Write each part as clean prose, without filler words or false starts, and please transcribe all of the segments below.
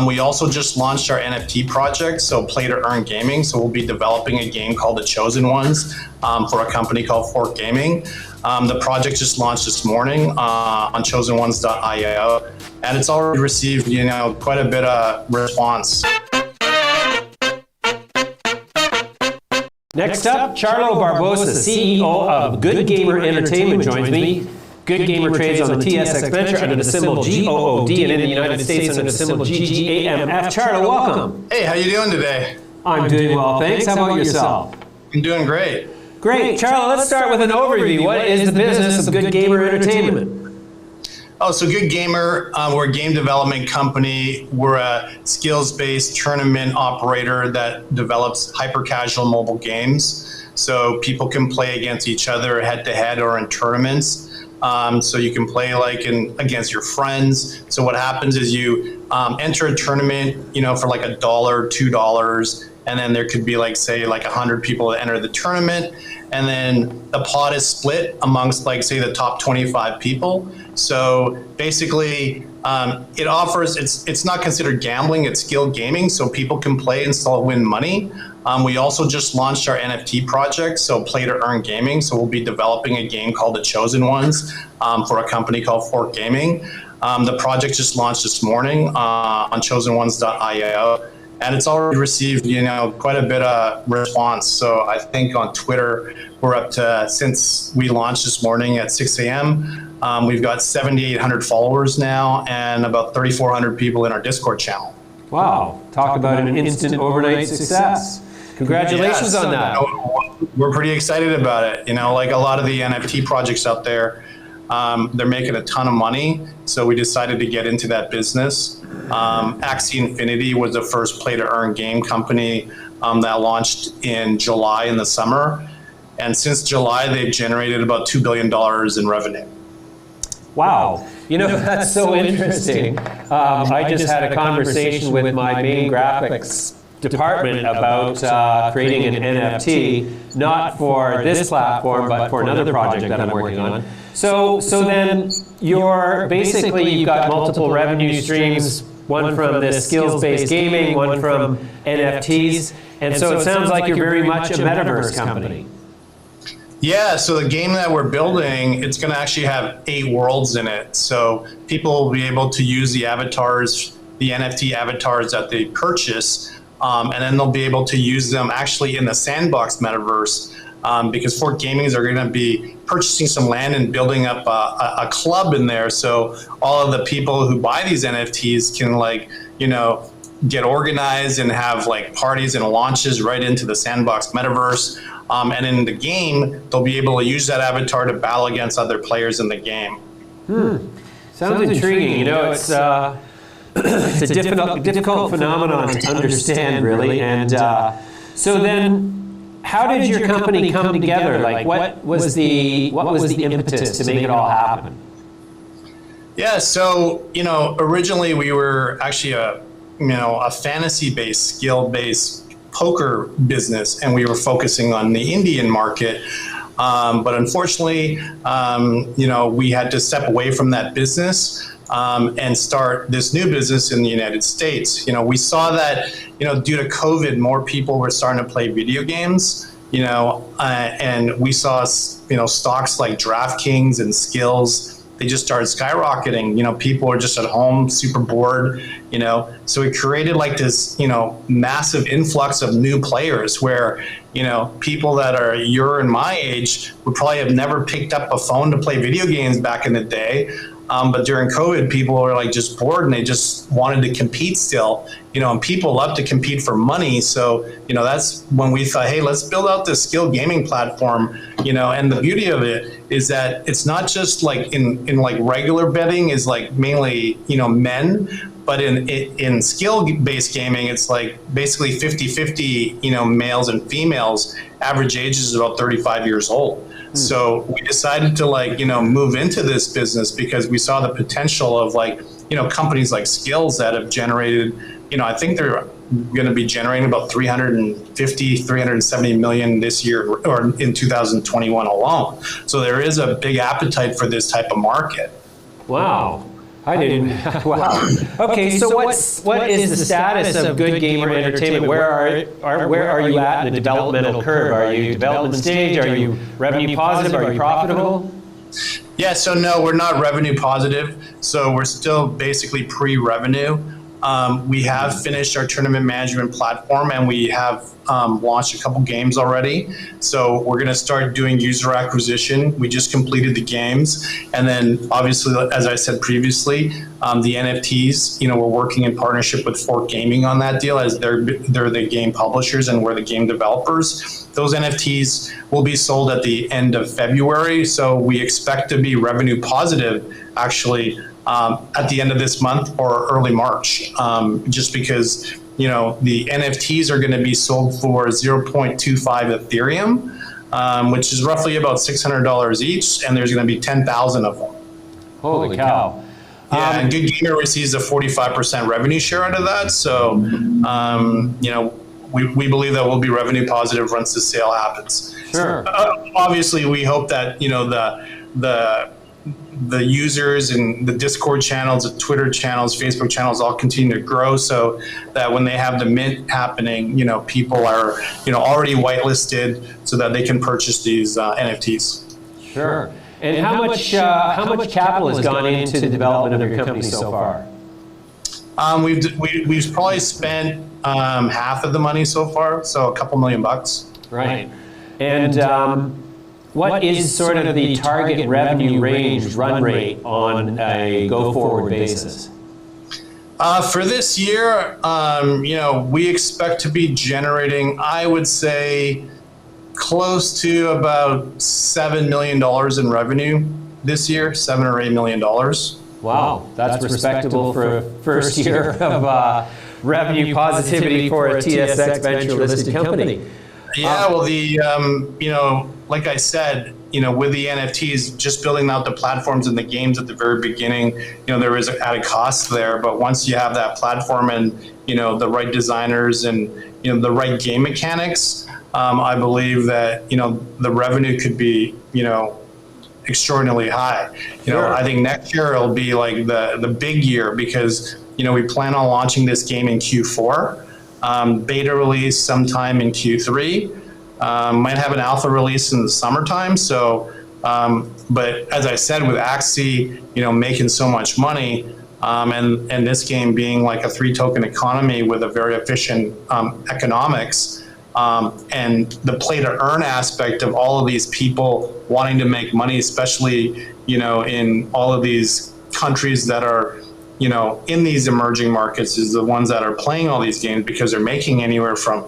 We also just launched our NFT project, so play to earn gaming. So we'll be developing a game called The Chosen Ones for a company called Fork Gaming. The project just launched this morning on choseenones.io, and it's already received, quite a bit of response. Next up, Charlo Barbosa, CEO of Good Gamer Entertainment, joins me. Good Gamer trades on the TSX Venture under the symbol GOOD and in the United States under the symbol GGAMF. Charlo, welcome. Hey, how you doing today? I'm doing well, thanks. How about yourself? I'm doing great. Great. Charlo, let's start with an overview. What is the business of Good Gamer Entertainment? So Good Gamer, we're a game development company. We're a skills-based tournament operator that develops hyper-casual mobile games. So people can play against each other head-to-head or in tournaments. So you can play against your friends. So what happens is you enter a tournament, for like $1, $2, and then there could be say 100 people that enter the tournament, and then the pot is split amongst say the top 25 people. So basically, it offers, it's not considered gambling, it's skill gaming, so people can play and still win money. We also just launched our NFT project, so play to earn gaming. So we'll be developing a game called The Chosen Ones for a company called Fork Gaming. The project just launched this morning on choseenones.io, and it's already received, quite a bit of response. So I think on Twitter, we're up to, since we launched this morning at 6 a.m., we've got 7,800 followers now and about 3,400 people in our Discord channel. Wow, talk about an instant overnight success. Congratulations on that. We're pretty excited about it. Like a lot of the NFT projects out there, they're making a ton of money. So we decided to get into that business. Axie Infinity was the first play to earn game company that launched in July in the summer. And since July, they've generated about $2 billion in revenue. Wow. That's so interesting. I just had a conversation with my main graphics department about creating an NFT, not for this platform, but for another project that I'm working on. So then you've got multiple revenue streams, one from the skills-based gaming, one from NFTs, and so it sounds like you're very much a Metaverse company. Yeah, so the game that we're building, it's going to actually have 8 worlds in it. So people will be able to use the avatars, the NFT avatars that they purchase, and then they'll be able to use them actually in the sandbox metaverse, because Fork Gamings are going to be purchasing some land and building up a club in there. So all of the people who buy these NFTs can get organized and have parties and launches right into the sandbox metaverse. And in the game, they'll be able to use that avatar to battle against other players in the game. Sounds intriguing. It's a difficult phenomenon to understand, really. And so then, how did your company come together? What was the impetus to make it all happen? Yeah, so originally we were actually a fantasy-based, skill-based poker business, and we were focusing on the Indian market. But unfortunately, we had to step away from that business and start this new business in the United States. We saw that, due to COVID, more people were starting to play video games, and we saw, stocks like DraftKings and Skills, they just started skyrocketing. People are just at home, super bored, So it created this, massive influx of new players where, people that are your and my age would probably have never picked up a phone to play video games back in the day. But during COVID, people were just bored and they just wanted to compete still, and people love to compete for money. So, that's when we thought, hey, let's build out this skill gaming platform, and the beauty of it is that it's not just in regular betting is mainly, men, but in skill-based gaming, it's basically 50-50, males and females. Average age is about 35 years old. So we decided to move into this business because we saw the potential of companies like Skills that have generated, I think they're going to be generating about 370 million this year or in 2021 alone. So there is a big appetite for this type of market. Wow. I didn't. Wow. Okay, so what is the status of Good Gamer Entertainment? Where are you at in the developmental curve? Are you development stage? Are you revenue positive? Are you profitable? Yeah, so no, we're not revenue positive. So we're still basically pre-revenue. We have finished our tournament management platform, and we have launched a couple games already. So we're going to start doing user acquisition. We just completed the games. And then obviously, as I said previously, the NFTs, we're working in partnership with Fork Gaming on that deal, as they're the game publishers and we're the game developers. Those NFTs will be sold at the end of February. So we expect to be revenue positive, actually, at the end of this month or early March, just because the NFTs are going to be sold for 0.25 Ethereum, which is roughly about $600 each, and there's going to be 10,000 of them. Holy cow! Yeah, and Good Gamer receives a 45% revenue share out of that. So, we believe that we'll be revenue positive once the sale happens. Sure. Obviously, we hope that the users and the Discord channels, the Twitter channels, Facebook channels all continue to grow, so that when they have the mint happening, people are already whitelisted so that they can purchase these NFTs. Sure. And how much capital has gone into the development of your company so far? We've probably spent half of the money so far, so a couple $1 million. Right. And what is sort of the target revenue range run rate on a go-forward basis? For this year, we expect to be generating, I would say, close to about $7 million in revenue this year, $7 or $8 million. Wow, that's respectable for a first year of revenue positivity for a TSX venture-listed company. Yeah, well, like I said, with the NFTs, just building out the platforms and the games at the very beginning, there is added cost there. But once you have that platform and, the right designers and, the right game mechanics, I believe that, the revenue could be, extraordinarily high. Sure. I think next year it'll be like the big year because, we plan on launching this game in Q4, beta release sometime in Q3. Might have an alpha release in the summertime. So, but as I said, with Axie, making so much money, and this game being like a 3-token economy with a very efficient economics, and the play to earn aspect of all of these people wanting to make money, especially, in all of these countries that are, in these emerging markets, is the ones that are playing all these games because they're making anywhere from,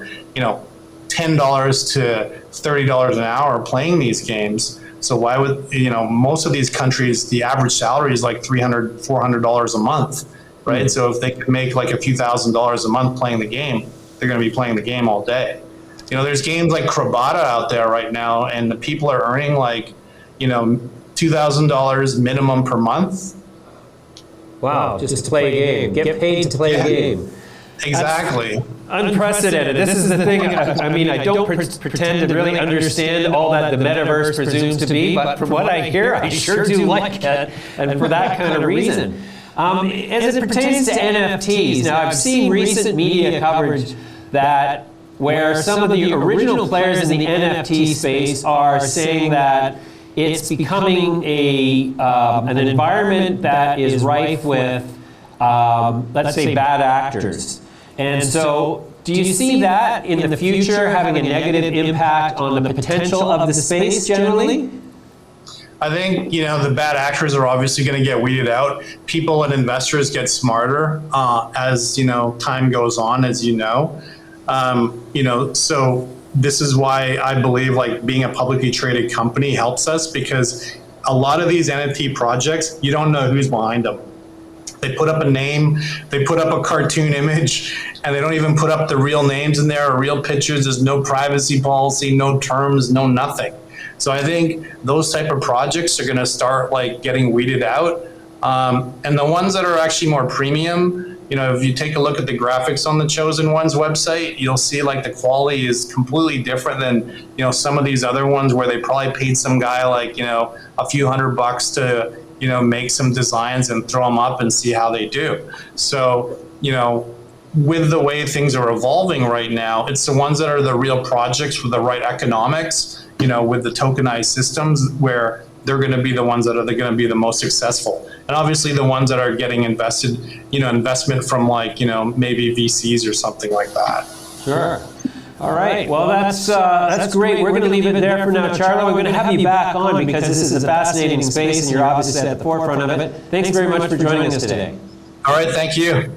$10 to $30 an hour playing these games. So why would, most of these countries, the average salary is like $300, $400 a month, right? Mm-hmm. So if they could make like a few $1,000s a month playing the game, they're going to be playing the game all day. There's games like Crobata out there right now, and the people are earning like, $2,000 minimum per month. Wow, just to play a game. Get paid to play a game. Exactly. Unprecedented. This is the thing. I don't pretend to really understand all that the metaverse presumes to be, but from what I hear, I sure do like it, and for that kind of reason. As it pertains to NFTs, now I've seen recent media coverage that where some of the original players in the NFT space are saying that it's becoming an environment that is rife with, let's say, bad actors. And so, do you see that in the future having a negative impact on the potential of the space generally? I think, the bad actors are obviously going to get weeded out. People and investors get smarter as, time goes on, as so this is why I believe like being a publicly traded company helps us, because a lot of these NFT projects, you don't know who's behind them. They put up a name, they put up a cartoon image, and they don't even put up the real names in there or real pictures. There's no privacy policy, no terms, no nothing. So I think those type of projects are going to start like getting weeded out. And the ones that are actually more premium, if you take a look at the graphics on the Chosen One's website, you'll see like the quality is completely different than, some of these other ones where they probably paid some guy like, a few $100 to, make some designs and throw them up and see how they do. So, with the way things are evolving right now, it's the ones that are the real projects with the right economics, with the tokenized systems, where they're going to be the ones that are going to be the most successful. And obviously the ones that are getting investment from maybe VCs or something like that. Sure. All right. Well, that's great. We're going to leave it there for now, Charlo. We're going to have you back on because this is a fascinating space and you're obviously at the forefront of it. Thanks very much for joining us today. All right. Thank you.